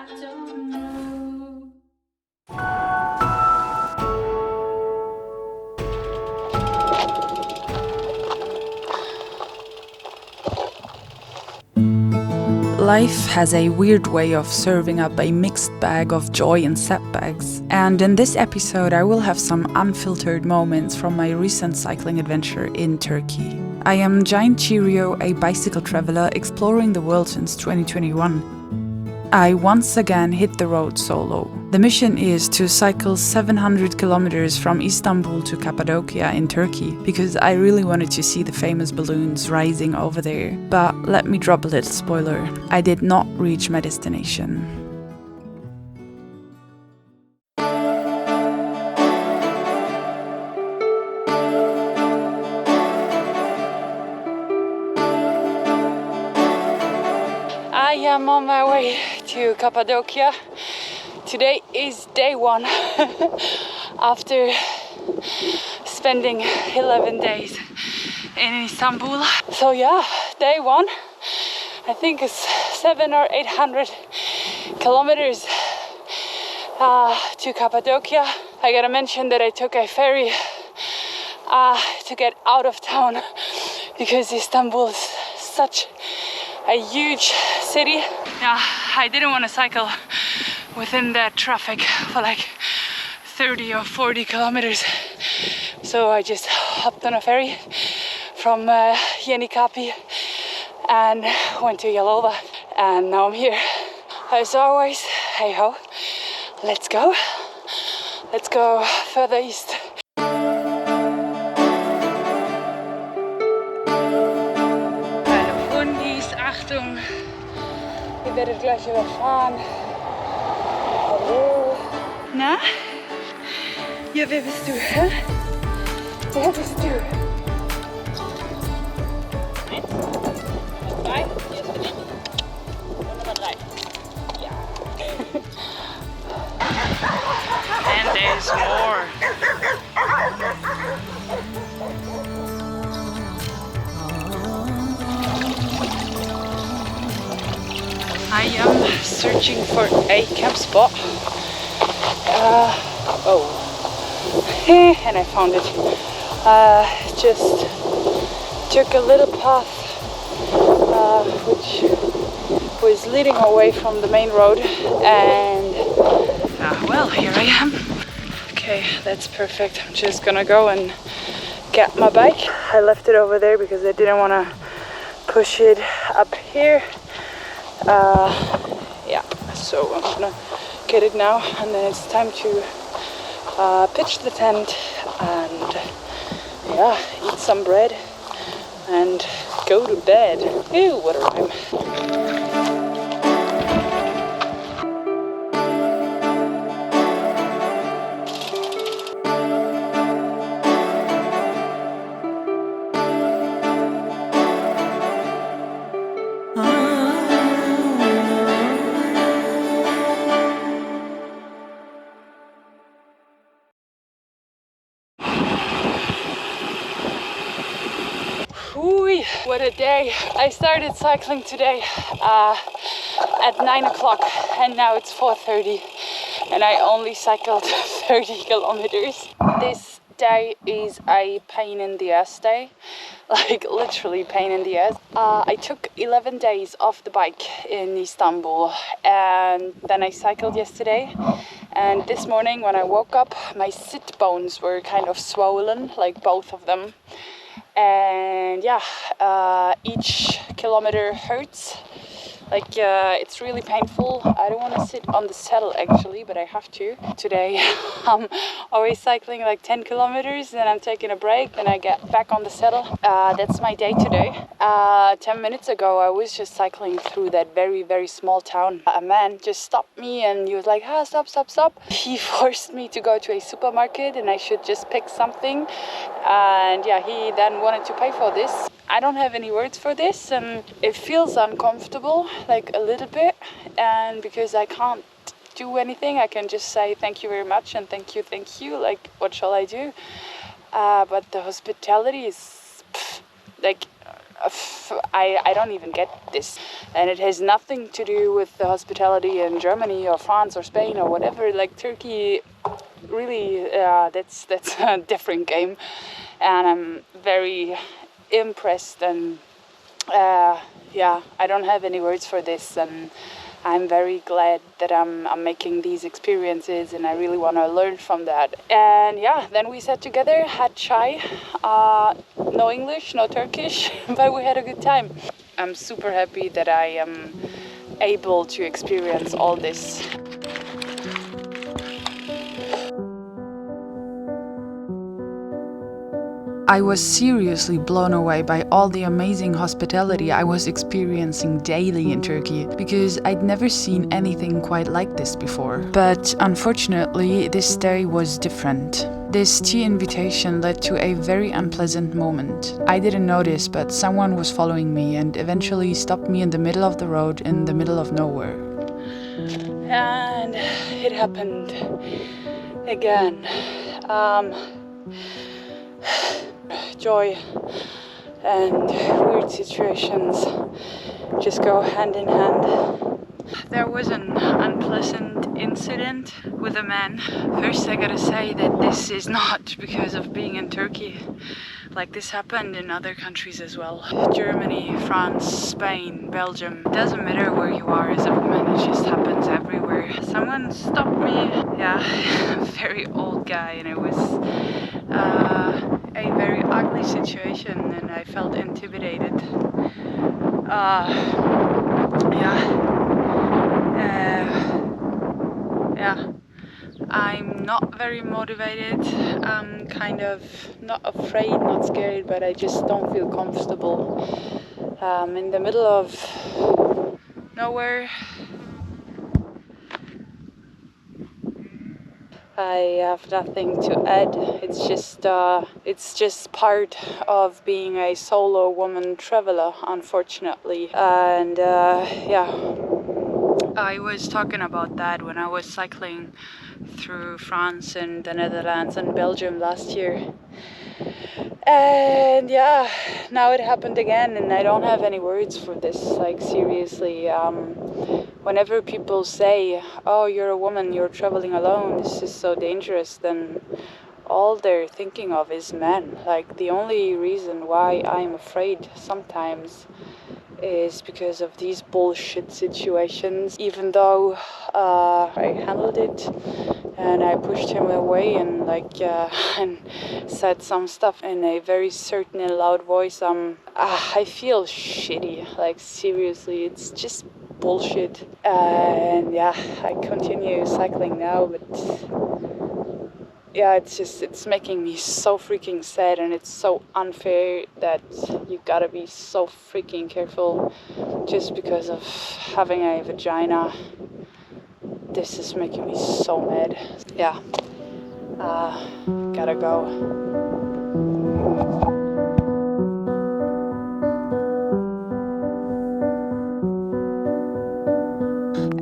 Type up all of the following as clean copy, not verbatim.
I don't know. Life has a weird way of serving up a mixed bag of joy and setbacks, and in this episode I will have some unfiltered moments from my recent cycling adventure in Turkey. I am Giant Cheerio, a bicycle traveler exploring the world since 2021. I once again hit the road solo. The mission is to cycle 700 kilometers from Istanbul to Cappadocia in Turkey, because I really wanted to see the famous balloons rising over there. But let me drop a little spoiler, I did not reach my destination. I am on my way to Cappadocia. Today is day one after spending 11 days in Istanbul. So yeah, day one. I think it's 700 or 800 kilometers to Cappadocia. I gotta mention that I took a ferry to get out of town because Istanbul is such a huge city. Yeah, I didn't want to cycle within that traffic for like 30 or 40 kilometers. So I just hopped on a ferry from Yenikapi and went to Yalova. And now I'm here. As always, hey ho, let's go. Let's go further east. Achtung, ihr werdet gleich überfahren. Hallo. Na? Ja, wer bist du? Hä? Wer bist du? Eins, zwei, hier ist für dich. Und Nummer 3. Ja. And there's more. I am searching for a camp spot. And I found it. Just took a little path which was leading away from the main road, and well, here I am. Okay, that's perfect. I'm just gonna go and get my bike. I left it over there because I didn't want to push it up here. Yeah, so I'm gonna get it now, and then it's time to pitch the tent and yeah, eat some bread and go to bed. Ew, what a rhyme. What a day. I started cycling today at 9 o'clock and now it's 4:30 and I only cycled 30 kilometers. This day is a pain in the ass day, like literally pain in the ass. I took 11 days off the bike in Istanbul and then I cycled yesterday, and this morning when I woke up my sit bones were kind of swollen, like both of them. And yeah, each kilometer hurts. Like it's really painful. I don't want to sit on the saddle actually, but I have to. Today I'm always cycling like 10 kilometers, then I'm taking a break, then I get back on the saddle. That's my day today. 10 minutes ago I was just cycling through that very, very small town. A man just stopped me and he was like, stop. He forced me to go to a supermarket and I should just pick something. And yeah, he then wanted to pay for this. I don't have any words for this, and it feels uncomfortable, like a little bit, and because I can't do anything, I can just say thank you very much and thank you, like what shall I do? But the hospitality is like I don't even get this. And it has nothing to do with the hospitality in Germany or France or Spain or whatever. Like Turkey, really, that's a different game. And I'm very impressed, and yeah, I don't have any words for this. And I'm very glad that I'm making these experiences, and I really want to learn from that. And yeah, then we sat together, had chai, no English, no Turkish, but we had a good time. I'm super happy that I am able to experience all this. I was seriously blown away by all the amazing hospitality I was experiencing daily in Turkey, because I'd never seen anything quite like this before. But unfortunately, this day was different. This tea invitation led to a very unpleasant moment. I didn't notice, but someone was following me and eventually stopped me in the middle of the road in the middle of nowhere. And it happened again. Joy and weird situations just go hand in hand. There was an unpleasant incident with a man. First, I gotta say that this is not because of being in Turkey. Like, this happened in other countries as well. Germany, France, Spain, Belgium. It doesn't matter where you are as a woman, it just happens everywhere. Someone stopped me, yeah, a very old guy, and it was a very ugly situation, and I felt intimidated. Yeah, I'm not very motivated. I'm kind of not afraid, not scared, but I just don't feel comfortable. In the middle of nowhere. I have nothing to add. It's just part of being a solo woman traveler, unfortunately. And yeah, I was talking about that when I was cycling through France and the Netherlands and Belgium last year. And yeah, now it happened again, and I don't have any words for this. Like, seriously, whenever people say, oh, you're a woman, you're traveling alone, this is so dangerous, then all they're thinking of is men. Like, the only reason why I'm afraid sometimes is because of these bullshit situations. Even though I handled it and I pushed him away and and said some stuff in a very certain and loud voice, I feel shitty. Like, seriously, it's just bullshit. And yeah, I continue cycling now, but yeah, it's making me so freaking sad, and it's so unfair that you gotta be so freaking careful just because of having a vagina. This is making me so mad. Yeah, gotta go.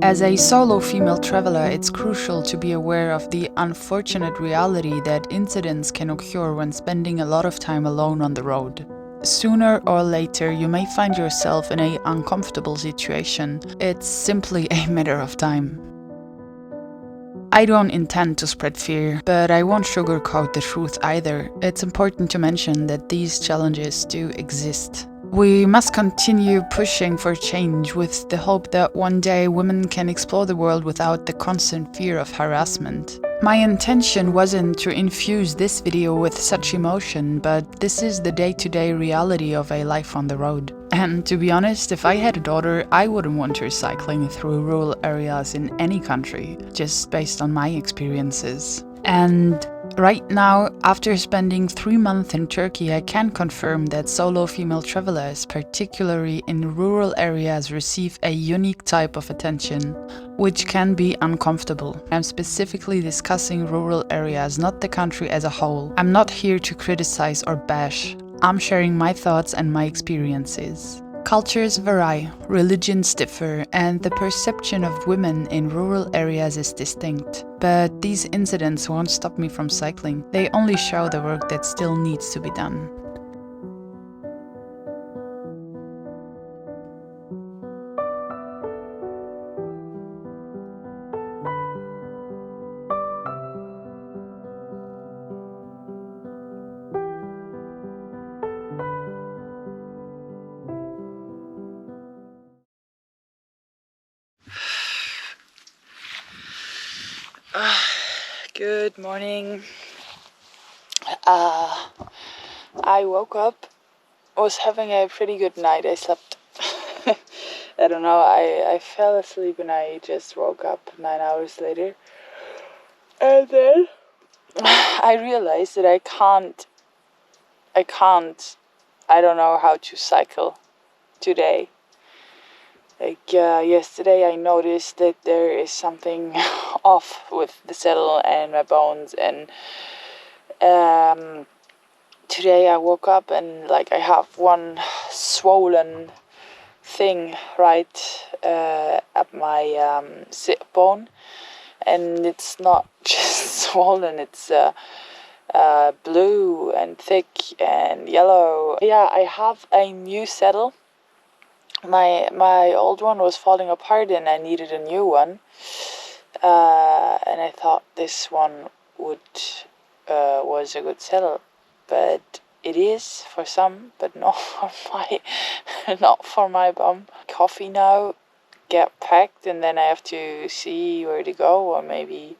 As a solo female traveler, it's crucial to be aware of the unfortunate reality that incidents can occur when spending a lot of time alone on the road. Sooner or later, you may find yourself in an uncomfortable situation. It's simply a matter of time. I don't intend to spread fear, but I won't sugarcoat the truth either. It's important to mention that these challenges do exist. We must continue pushing for change with the hope that one day women can explore the world without the constant fear of harassment. My intention wasn't to infuse this video with such emotion, but this is the day-to-day reality of a life on the road. And to be honest, if I had a daughter, I wouldn't want her cycling through rural areas in any country, just based on my experiences. And right now, after spending 3 months in Turkey, I can confirm that solo female travelers, particularly in rural areas, receive a unique type of attention, which can be uncomfortable. I'm specifically discussing rural areas, not the country as a whole. I'm not here to criticize or bash. I'm sharing my thoughts and my experiences. Cultures vary, religions differ, and the perception of women in rural areas is distinct. But these incidents won't stop me from cycling. They only show the work that still needs to be done. Good morning. I woke up, was having a pretty good night. I slept. I don't know, I fell asleep and I just woke up 9 hours later. And then I realized that I don't know how to cycle today. Yesterday I noticed that there is something off with the saddle and my bones, and today I woke up and I have one swollen thing right at my sit bone, and it's not just swollen, it's blue and thick and yellow. Yeah, I have a new saddle. My old one was falling apart and I needed a new one. And I thought this one was a good saddle, but it is for some, but not for my bum. Coffee now, get packed, and then I have to see where to go, or maybe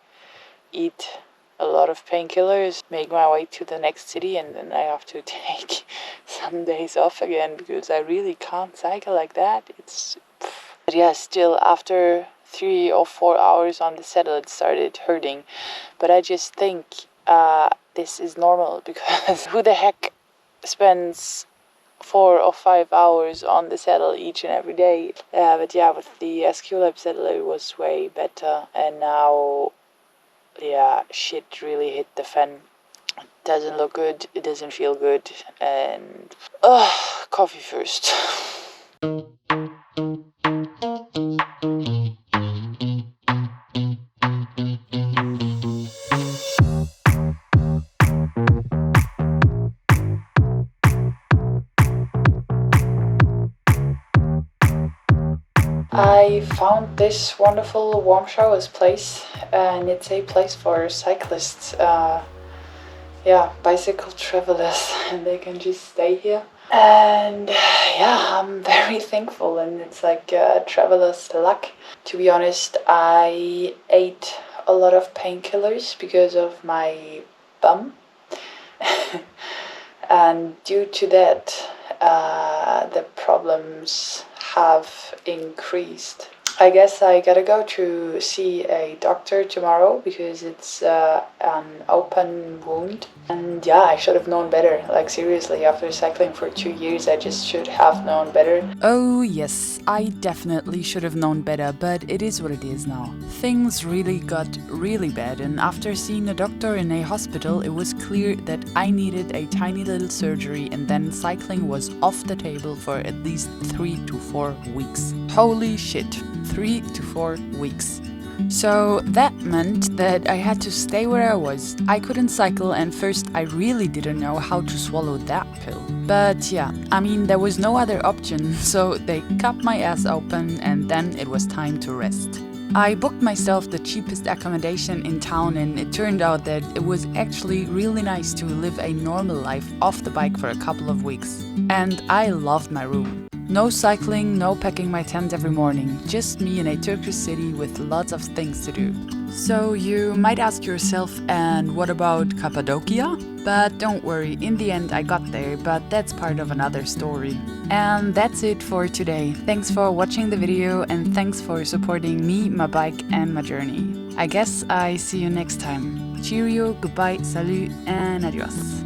eat a lot of painkillers, make my way to the next city, and then I have to take some days off again because I really can't cycle like that. But yeah, still after 3 or 4 hours on the saddle it started hurting, but I just think this is normal because who the heck spends 4 or 5 hours on the saddle each and every day? But yeah, with the SQ-Lab saddle it was way better, and now shit really hit the fan. It doesn't look good, it doesn't feel good, and coffee first. I found this wonderful warm showers place, and it's a place for cyclists, bicycle travelers, and they can just stay here. And I'm very thankful, and it's like traveler's luck. To be honest, I ate a lot of painkillers because of my bum. And due to that, the problems have increased. I guess I gotta go to see a doctor tomorrow because it's an open wound. And yeah, I should have known better. Like seriously, after cycling for 2 years, I just should have known better. Oh yes, I definitely should have known better, but it is what it is now. Things really got really bad, and after seeing a doctor in a hospital, it was clear that I needed a tiny little surgery, and then cycling was off the table for at least 3 to 4 weeks. Holy shit, 3 to 4 weeks. So that meant that I had to stay where I was. I couldn't cycle, and first I really didn't know how to swallow that pill. But yeah, I mean, there was no other option, so they cut my ass open and then it was time to rest. I booked myself the cheapest accommodation in town, and it turned out that it was actually really nice to live a normal life off the bike for a couple of weeks. And I loved my room. No cycling, no packing my tent every morning, just me in a Turkish city with lots of things to do. So you might ask yourself, and what about Cappadocia? But don't worry, in the end I got there, but that's part of another story. And that's it for today. Thanks for watching the video, and thanks for supporting me, my bike and my journey. I guess I see you next time. Cheerio, goodbye, salut, and adios.